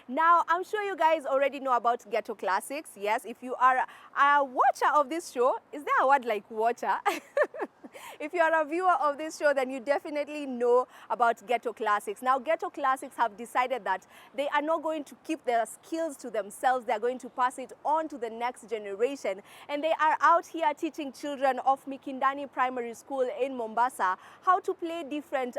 Now, I'm sure you guys already know about Ghetto Classics. Yes, if you are a watcher of this show, is there a word like watcher? If you are a viewer of this show, then you definitely know about Ghetto Classics. Now, Ghetto Classics have decided that they are not going to keep their skills to themselves. They're going to pass it on to the next generation. And they are out here teaching children of Mikindani Primary School in Mombasa how to play different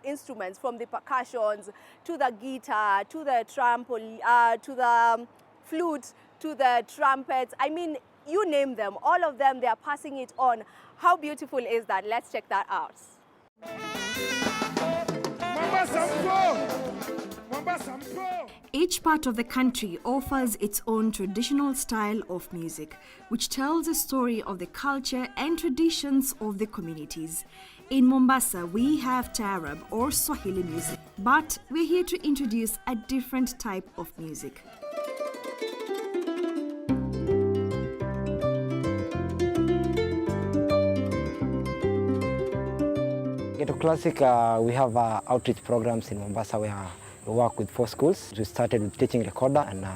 instruments, from the percussions to the guitar, to the trampoline, to the flute, to the trumpets. I mean, you name them, all of them, they are passing it on. How beautiful is that? Let's check that out. Each part of the country offers its own traditional style of music, which tells a story of the culture and traditions of the communities. In Mombasa, we have Taarab or Swahili music, but we're here to introduce a different type of music. Ghetto Classic, we have outreach programs in Mombasa where we work with 4 schools. We started with teaching recorder and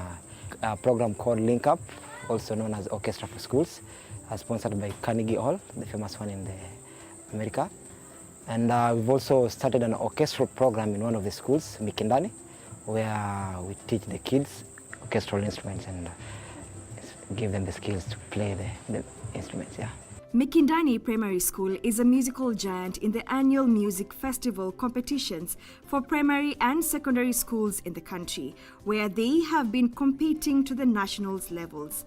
a program called Link Up, also known as Orchestra for Schools, sponsored by Carnegie Hall, the famous one in America. And we've also started an orchestral program in one of the schools, Mikindani, where we teach the kids orchestral instruments and give them the skills to play the instruments. Yeah. Mikindani Primary School is a musical giant in the annual music festival competitions for primary and secondary schools in the country, where they have been competing to the nationals levels.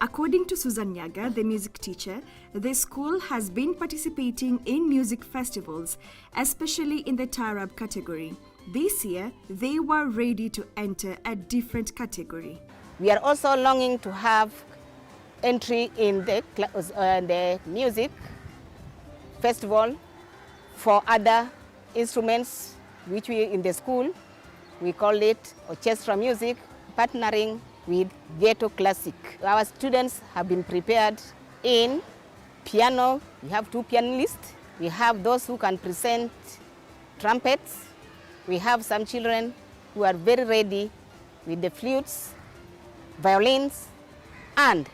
According to Susan Nyaga, the music teacher, the school has been participating in music festivals, especially in the Taarab category. This year, they were ready to enter a different category. We are also longing to have entry in the music festival for other instruments which we in the school, we call it orchestra music, partnering with Ghetto Classic. Our students have been prepared in piano. We have 2 pianists. We have those who can present trumpets. We have some children who are very ready with the flutes, violins, and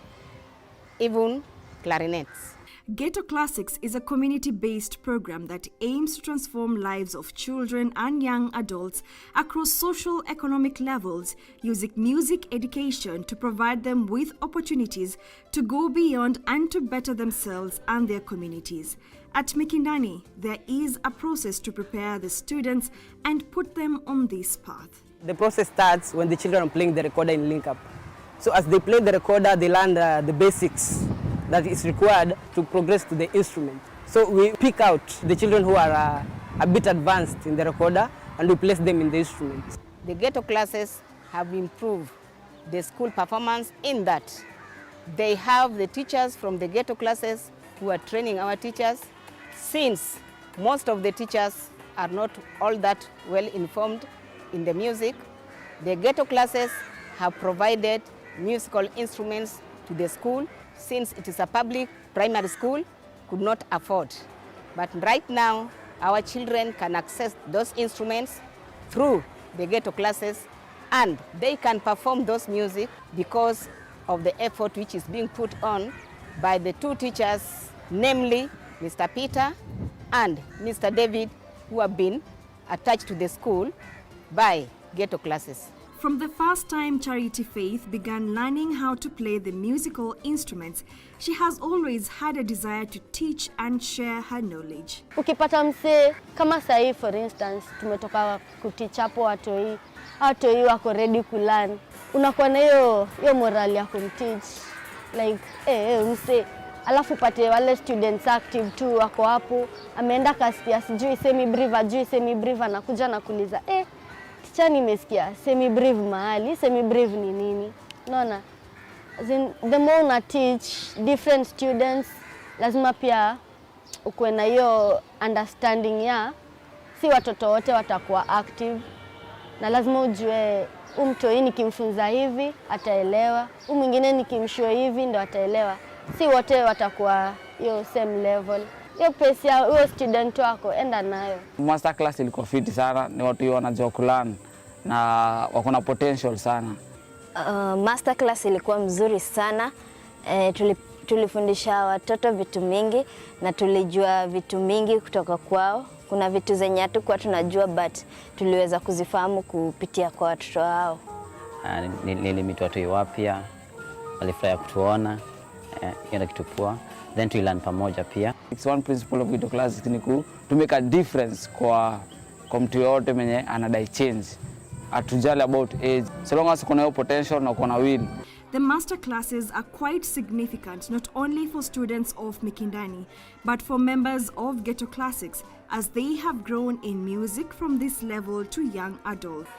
even clarinets. Ghetto Classics is a community-based program that aims to transform lives of children and young adults across social economic levels, using music education to provide them with opportunities to go beyond and to better themselves and their communities. At Mikindani, there is a process to prepare the students and put them on this path. The process starts when the children are playing the recorder in Link Up. So as they play the recorder, they learn the basics that is required to progress to the instrument. So we pick out the children who are a bit advanced in the recorder and we place them in the instrument. The Ghetto Classes have improved the school performance in that they have the teachers from the Ghetto Classes who are training our teachers, since most of the teachers are not all that well informed in the music. The Ghetto Classes have provided musical instruments to the school, since it is a public primary school, could not afford. But right now, our children can access those instruments through the Ghetto Classes, and they can perform those music because of the effort which is being put on by the 2 teachers, namely Mr. Peter and Mr. David, who have been attached to the school by Ghetto Classes. From the first time Charity Faith began learning how to play the musical instruments, she has always had a desire to teach and share her knowledge. Ukipata mse kama sahi, for instance, tumetoka kuteach hapo watoi wako ready kulearn. Unakuwa na hiyo morali ya kumteach, like mse alafu pate wale students active tu wako hapo, ameenda kasikia sijui semi brief anakuja na kuuliza teacher nimesikia semi brief mahali, semi brief ni nini? Unaona, the more una teach different students, lazima pia ukuwe na hiyo understanding ya si watoto wote watakuwa active, na lazima ujue mtoi nikimfunza hivi ataelewa, mwingine nikimshow hivi ndo ataelewa. Si wote watakuwa hiyo same level. Hiyo pesa hiyo student wako enda nayo. Master class ilikuwa fiti sana, ni watu wanajua kulearn na wako na potential sana. Masterclass ilikuwa mzuri sana. Tulifundisha watoto vitu mingi na tulijua vitu mingi kutoka kwao. Kuna vitu zenye hatukuwa tunajua but tuliweza kuzifahamu kupitia kwa watoto wao. Nilimit watu wapya, walifurahia kutuona, hiyo kitu poa. Then we learn pamoja pia. It's one principle of Ghetto Classics ni to make a difference kwa mtu yote mwenye anadai change. Atujali about age. So long as kuna hiyo potential na kuna will. The master classes are quite significant not only for students of Mikindani but for members of Ghetto Classics as they have grown in music from this level to young adults.